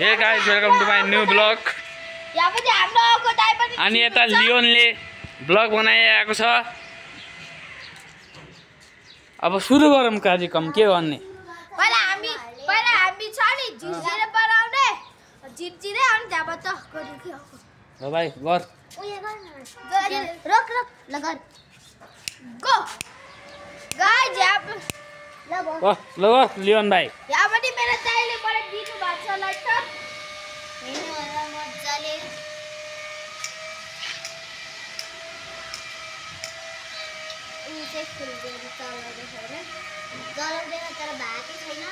Hey guys, welcome to my new vlog. अनि यता लियोनले blog बनाइरहेको छ। अब सुरु गरौँ कार्यक्रम के गर्ने। पहिला हामी छ नि झिझिरे बनाउने झिझिरे अनि त्यहाँबाट गरौँ के हो। ल भाइ गर। रोक लगर गो गाइस यहाँ ल लियोन भाइ यहाँ पनि मेरो दाइले मलाई दिनु भएको छ लाइक त हैन होला मज्जाले अनि चाहिँ फुल दिएर चलाउँदै छैन जलाउँदैन तर भाकै छैन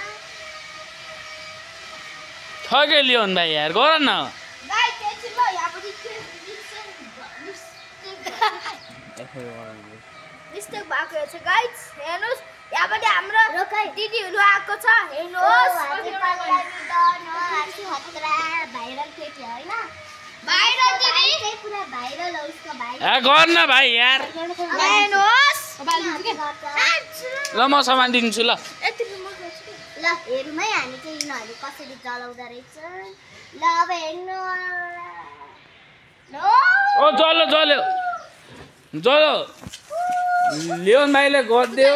ठगे लियोन भाइ यार गर न गाइस त्यसै ल यहाँ पनि मिस्टेक भएको छ गाइस हेर्नुस् यहाँ पनि हाम्रो दिदीहरु आएको छ हेर्नुस् भाइरल केटी हैन भाइरल दिदी पुरा भाइरल हो उसको भाइ ए गर न भाइ यार हेर्नुस् ल म सामान दिन्छु ल ल हेरौँ है हामी चाहिँ यिनीहरु कसरी चलाउँदा रहेछ ल अब हेर्नु ओ जलो जलो जलो लियोन भाइले गरिदियो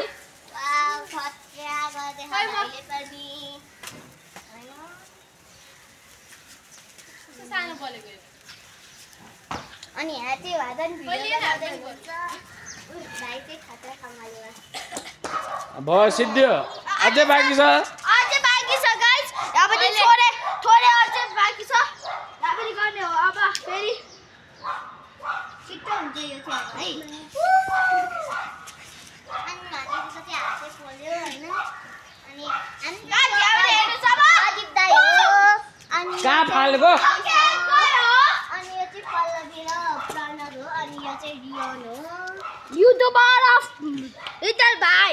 अनि यहाँ चाहिँ भाइ चाहिँ खतरा कमालेको भयो सिद्धियो अझै बाँकी छ गाइस यहाँ पनि थोरै अझै बाँकी छ यहाँ पनि गर्ने हो अब फेरि छिट्टो हुन्छ यो चाहिँ है अनि माथि चाहिँ हातै खोल्यो हैन अनि गाइस यहाँ पनि हेर्नुस् अब अजित दाइ हो अनि कहाँ फालेको अनि यो चाहिँ पल्लवी र प्रणव हो अनि यो चाहिँ रियोन हो युट्युबर अफ लिटल भाइ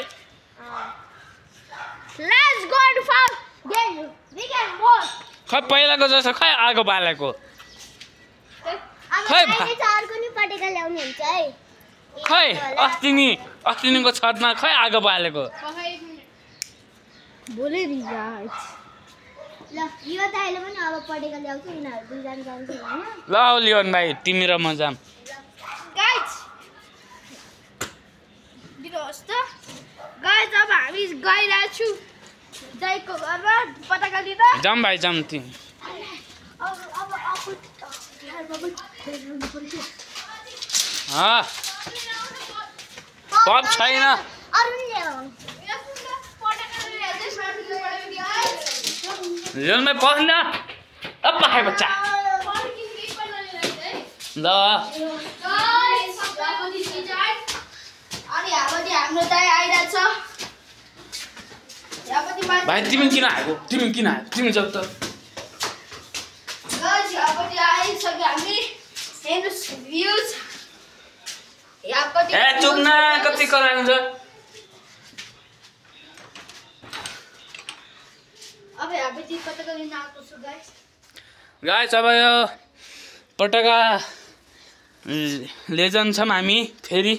let's go to farm then we can more खै पहिलाको जस्तो खै आगो बालेको खै चारको नि पटेका ल्याउनु हुन्छ है खै अस्तिनीको छतमा खै आगो बालेको भोलि रिजार्ट ल यो दाइले पनि अब पटेका ल्याउँछ यिनीहरु दुईजना जान्छ हैन ल लियोन भाइ तिमी र म जाम गाइस दिनुहोस् त गाइस अब हामी गइरहेको छु दाइको घरमा पटेका लिन जाम भाइ जाम तिमी पप छैन लियोन भाइ पस्न अब पाए बच्चा ल भाइ तिमी किन आएको तिमी जाऊ त ए चुप्न कति कराउँछ गाइस अब यो पटका लेजन छौँ हामी फेरि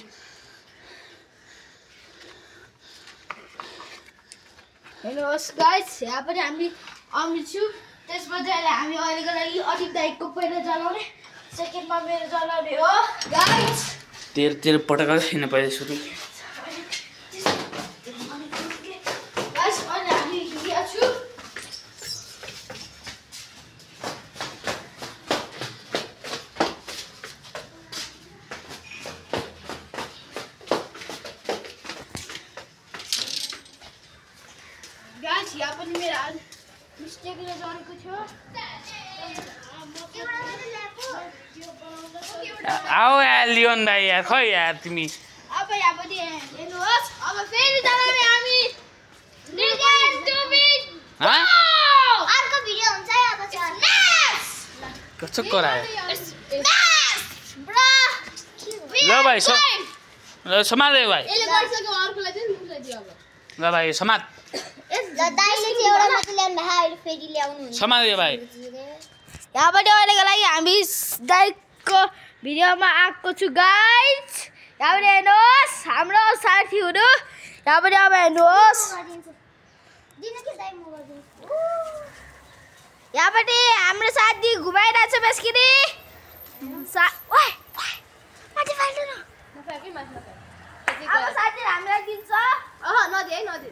हेर्नुहोस् गाइस यहाँ पनि हामी आउने छु त्यसपछि हामी अहिलेको लागि अजित दाइको पहिला जलाउने सेकेन्डमा मेरो जलाउने हो गाइस तेरो पटका छैन पहिला सुरु गाइस अहिले हामी यहाँ छु गाइस यहाँ पनि मेरो मिस्टेकले जरेको थियो आओ यार लियोन भाइ यार खै यार तिमी अब यहाँ पनि हेर्नुहोस् अब फेरि जलाउने हामी अर्को भिडियो हुन्छ है अब कस्तो करायो ल भाइ समाते भाइ ल भाइ समात समाते भाइ यहाँ पनि अहिलेको लागि हामी दाइको भिडियोमा आएको छु गाइस यहाँ पनि हेर्नुहोस् हाम्रो साथीहरू यहाँ पनि अब हेर्नुहोस् यहाँपट्टि हाम्रो साथी घुमाइरहेको छ बेस्किरी माथि फाल्नु न अब साथी हामीलाई दिन्छ नदे है नदे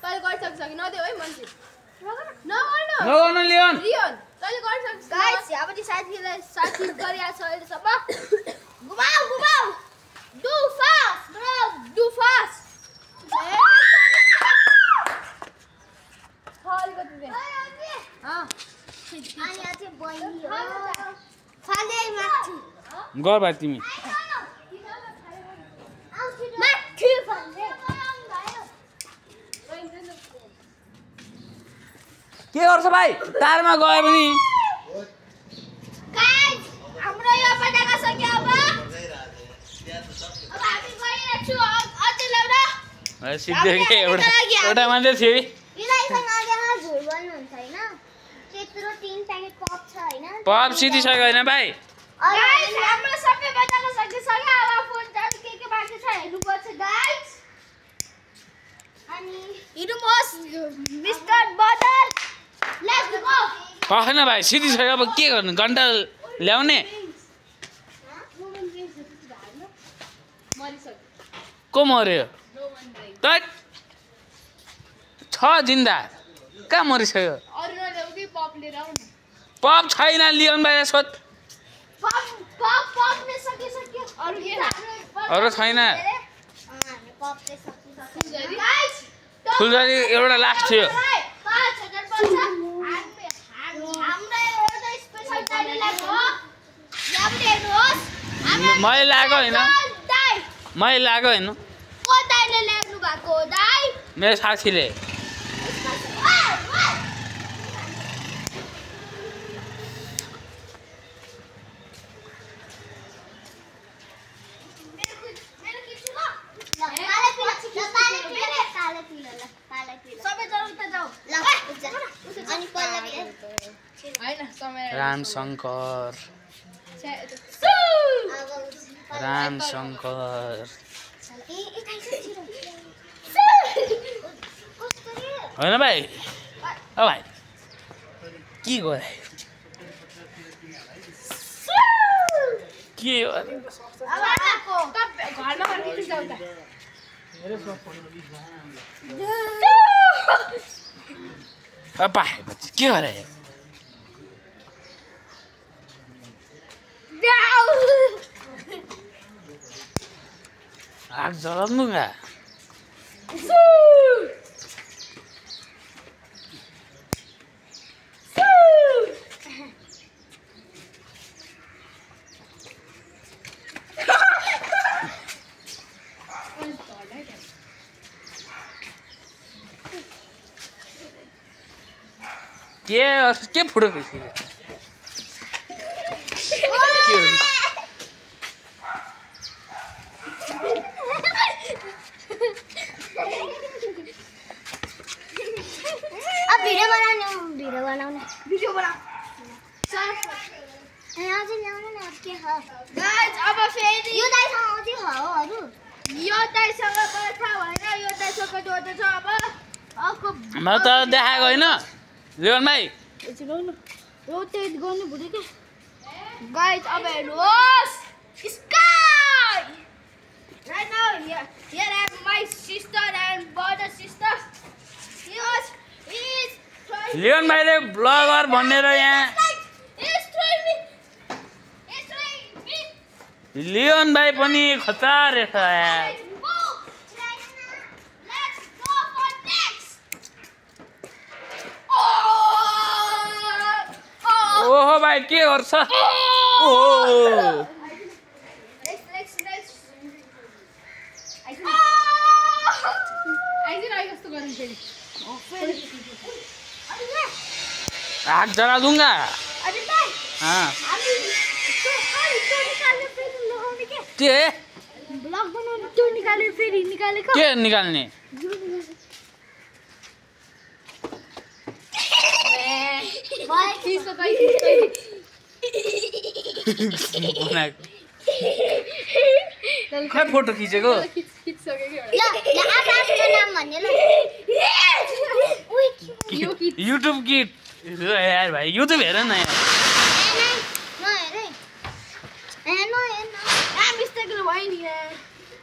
तैँले गरिसक्छ कि नदे है मान्छे नगर्नु लियोन तैँले गरिसक्छ गाइस यहाँपट्टि साथीलाई साथी गरिरहेको छ अहिलेसम्म घुमाऊ do fast bro do fast अलिकति दे गर भाइ तिमी के गर्छ भाइ तारमा गयो भने हाम्रो यो पटाका सक्यो अब हामी गइरहेछु अझै ल्याउन सिद्धे के एउटा मान्छे थियो पप सिधिसक्यो होइन भाइ हाम्रो सबै पटाका सकिसक्यो अब फोन चार्ज के बाँकी छ हेर्नुपर्छ गाइस अनि हिँड्नुहोस् मिस्टर बदर लेट्स गो पखेन भाइ सिधिसक्यो अब के गर्नु घन्टा ल्याउने को मर्यो त छ जिन्दा कहाँ मरिसक्यो पप छैन लियोन भाइ सोध अरू छैन फुलझरी एउटा लास्ट थियो मैले लगाएको होइन मैले लगाएको होइन मेरो साथीले रामशङ्कर होइन भाइ ओ भाइ के गरे के के गरे आग जलाउनुगा के फुटो भिडियो बनाऊ अब फेरि यो दाइसँग कथा भएन यो दाइसँग जोड्दै छ अब म त देखाएको होइन लियोन भाइ रोटेट गर्नु भुल्यो के गाइस अब हेर्नुहोस् sky right now here I have my sister and brother sister Leon भाइले ब्लगर भनेर यहाँ लियोन भाइ पनि खतरा रहेछ यार ओहो भाइ के गर्छ ओहो आग जला दूंगा हाँ के ब्लग बनाउने त्यो निकालेर फेरि निकालेको के निकाल्ने खै फोटो खिचेको युट्युब किट यार भाइ युट्युब हेर न यार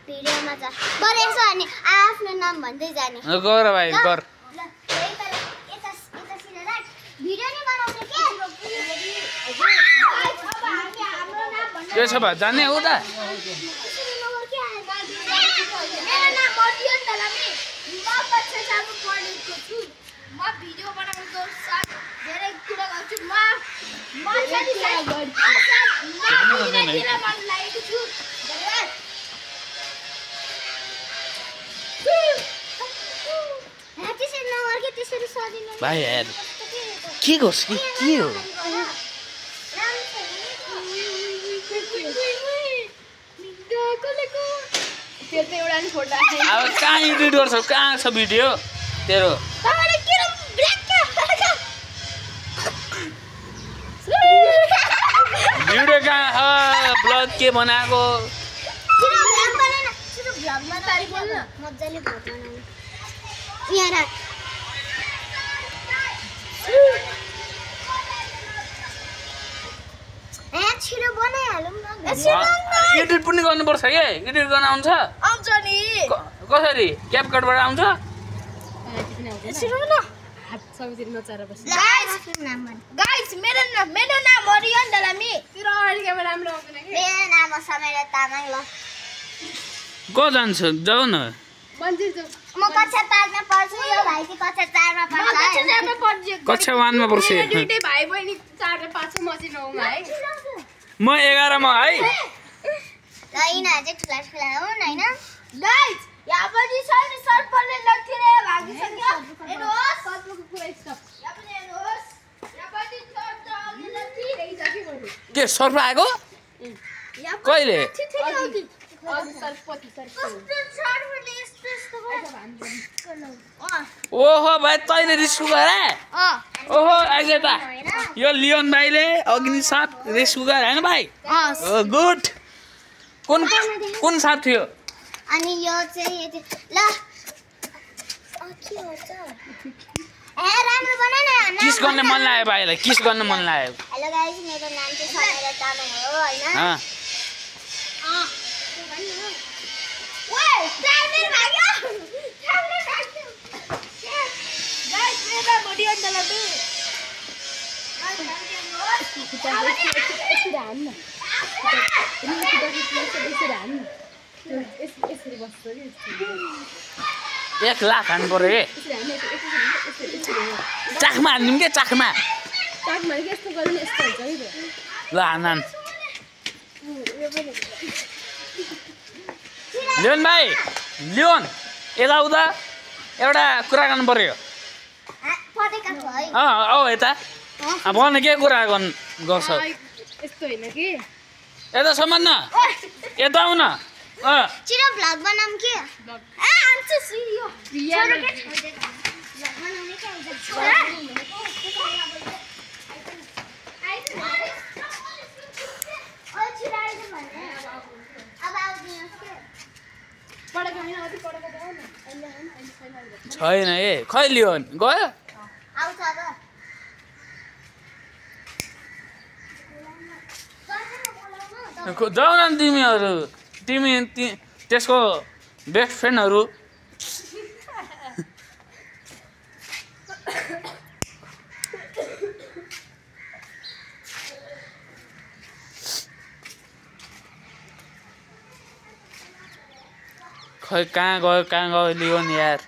भिडियोमा छ गर यसो अनि आफ्नो नाम भन्दै जाने गर भाइ गर भिडियो नि बनाउने के त्यसो भए जाने हो त मेरो नाम मरियम दलामी म कक्षा सानो पढेको छु म भिडियो बनाउनको साथ धेरै कुरा गर्छु म साथी गर्छु मन लागेको छु त्यसरी नगर्के त्यसरी सजिलो भाइ यार के गर्छ के हो त्यो त एउटा नि फोटो अब कहाँ एडिट गर्छौ कहाँ छ भिडियो तेरो तपाईले किन ब्रेक भिडियो कहाँ ब्लग के बनाएको मजाले भ्लग बनाउनु यहाँ राख छिटो बनाइहालौँ न एडिट पनि गर्नुपर्छ के एडिट गर्न आउँछ आउँछ नि कसरी क्यापकटबाट आउँछ गाइस मेरो नाम मरियम दलामी राम्रो आउँदैन कि मेरो नाम समेर तामाङ ल को जान्छ जाऊ न म कक्षा 5 मा पढ्छु यो भाइ चाहिँ कक्षा 4 मा पढ्छ कक्षा 4 मा पढ्छु कक्षा 1 मा पढ्छु दुईटै भाइ बहिनी 4 र 5 म चाहिँ 9 मा है म 11 मा है ल यिनीहरू चाहिँ ठुला ठुला हुन् हैन गाइस यहाँ पनि छ नि सरपले लट्ठीले भागिसक्यो हेर्नुहोस् सत्रको पुरै स्टप यहाँ पनि हेर्नुहोस् यहाँ पनि सरले लट्ठी के सर्फ आएको कहिले ओहो भाइ तैँले रिस्कु गरे ओहो आइज त यो लियोन भाइले अग्नि साप रिस्कु गरे हैन भाइ गुड कुन साप थियो अनि यो चाहिँ ल राम्रो बना न किस गर्ने मन लाग्यो भाइलाई किस गर्न मन लाग्यो हेलो गाइस मेरो नाम चाहिँ समेर तामाङ हो हैन ओए टाइमर भाग्यो गाइस मेरो भिडियो दलामी एक लाख हान्नु पर्यो के चाखमा हान्दिउँ के चाखमा ल हान लियोन भाइ लियोन यता उता एउटा कुरा गर्नु पर्यो पढेका छु है औ यता भन के कुरा गर्छौ यस्तो हैन कि यता सम्म यता आउ न छिटो भ्लग बनाऊँ के आउँछ यो छैन ए खै लियोन गयो आउँछ अब जाऊ न तिमीहरू तिमी त्यसको बेस्ट फ्रेन्डहरू खै कहाँ गयो लियोन यार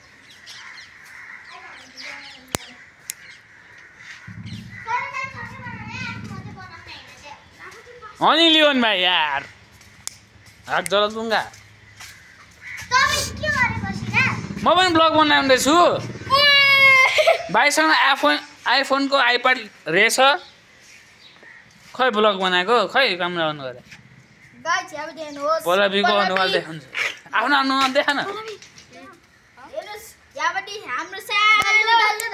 अनि लियोन भाइ यार हात जला दूंगा म पनि ब्लग बनाउँदैछु भाइसँग आइफोनको आइप्याड रहेछ खै ब्लग बनाएको खै काम गर्नु गरे पल्लवीको अनुहार देखाउँछ आफ्नो अनुहार देखा न यहाँपट्टि हाम्रो सानो दल्लु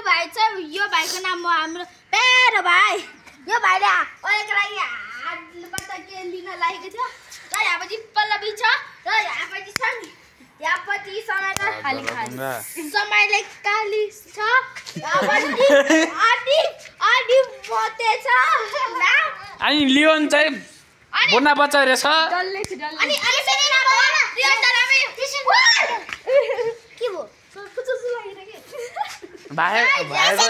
भाइ छ यो भाइको नाम हो हाम्रो प्यारो भाइ यो भाइले अहिलेको लागि हातबाट के लिन लागेको थियो र यहाँपट्टि पल्लवी छ र यहाँपट्टि छ नि यापट्टि समाएर खाली जलढुङ्गा समयले काली छ यापट्टि आदि मोते छ अनि लियोन चाहिँ बोना बच्चा रहेछ डल्ले छ डल्ले अनि फेरि नाम हो न रियन दलामी के भो कुछ लागिरहेको भाइ भाइको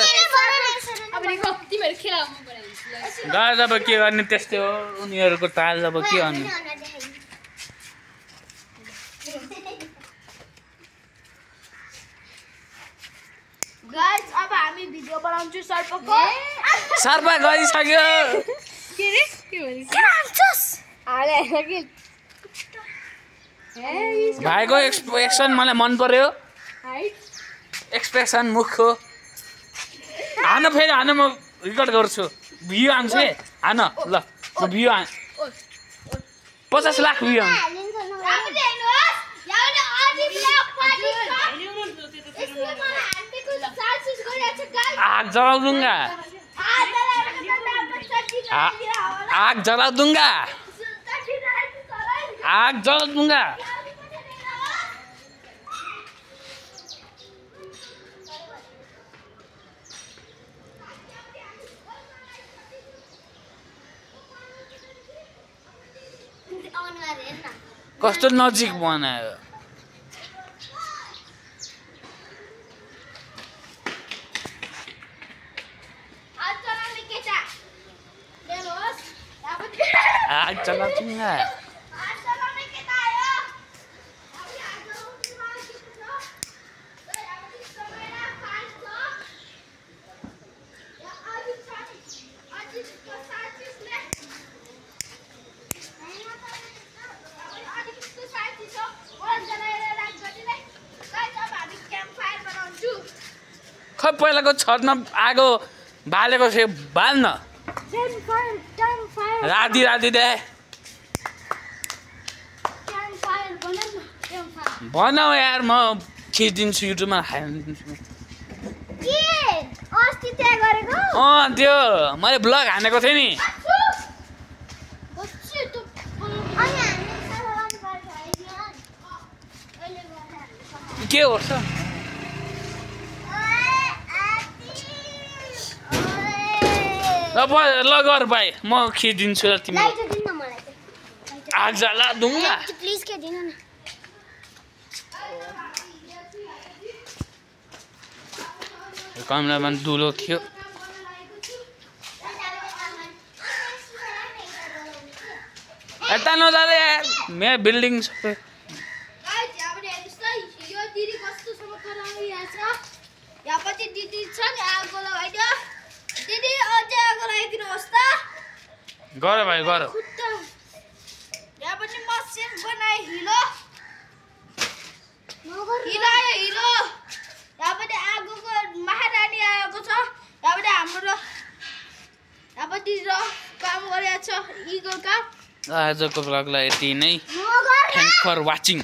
अब देखो तिमीहरु खेला म बनाइदिन्छु गाइस अब के गर्ने त्यस्तै हो उनीहरुको ताल अब के गर्ने गाइस अब हामी भिडियो बनाउँछु सर्पको सर्प गइसक्यो के रे के भनिस् राक्षस आले कि भाइको एक्सप्रेसन मलाई मन पर्यो हाइट एक्सप्रेसन मुखको हान फेरि हान म रेकर्ड गर्छु भ्यू आउँछ है हान ल म भ्यू 50 लाख भ्यू आउँछ हामीले हेर्नुहोस् यहाँ आदि ब्ल्याक पार्टी छ यसले मलाई हान्नेको साजिस गरिरहेछ गाइस आग जलाउँगा आग जलाउँगा आग जलाउँगा कस्तो नजिक बनायो आग जलाउँगा खै पहिलाको छतमा आगो बालेको थियो बाल्न राति दे बनाऊ यार म खिचिदिन्छु युट्युबमा हालिदिन्छु त्यो मैले ब्लग हानेको थिएँ नि के हो ल गर भाइ म खिचिदिन्छु ल तिमीलाई आग जला दूंगा प्लिज के दिन न कमलामा दुलो थियो यता नजाले यार मेरो बिल्डिङ सबै यापट्टि दिदी छ नि आगो लगाइदियो दिदी अझै आगो लगाइदिनुहोस् त गर भाइ गर यापट्टि मसिन बनाए हिलो हिलो यापट्टि आगोको महारानी आएको छ यापट्टि हाम्रो यापट्टि काम गरिरहेको छ इगो काम आजको ब्लगलाई यति नै थ्याङ्क फर वाचिङ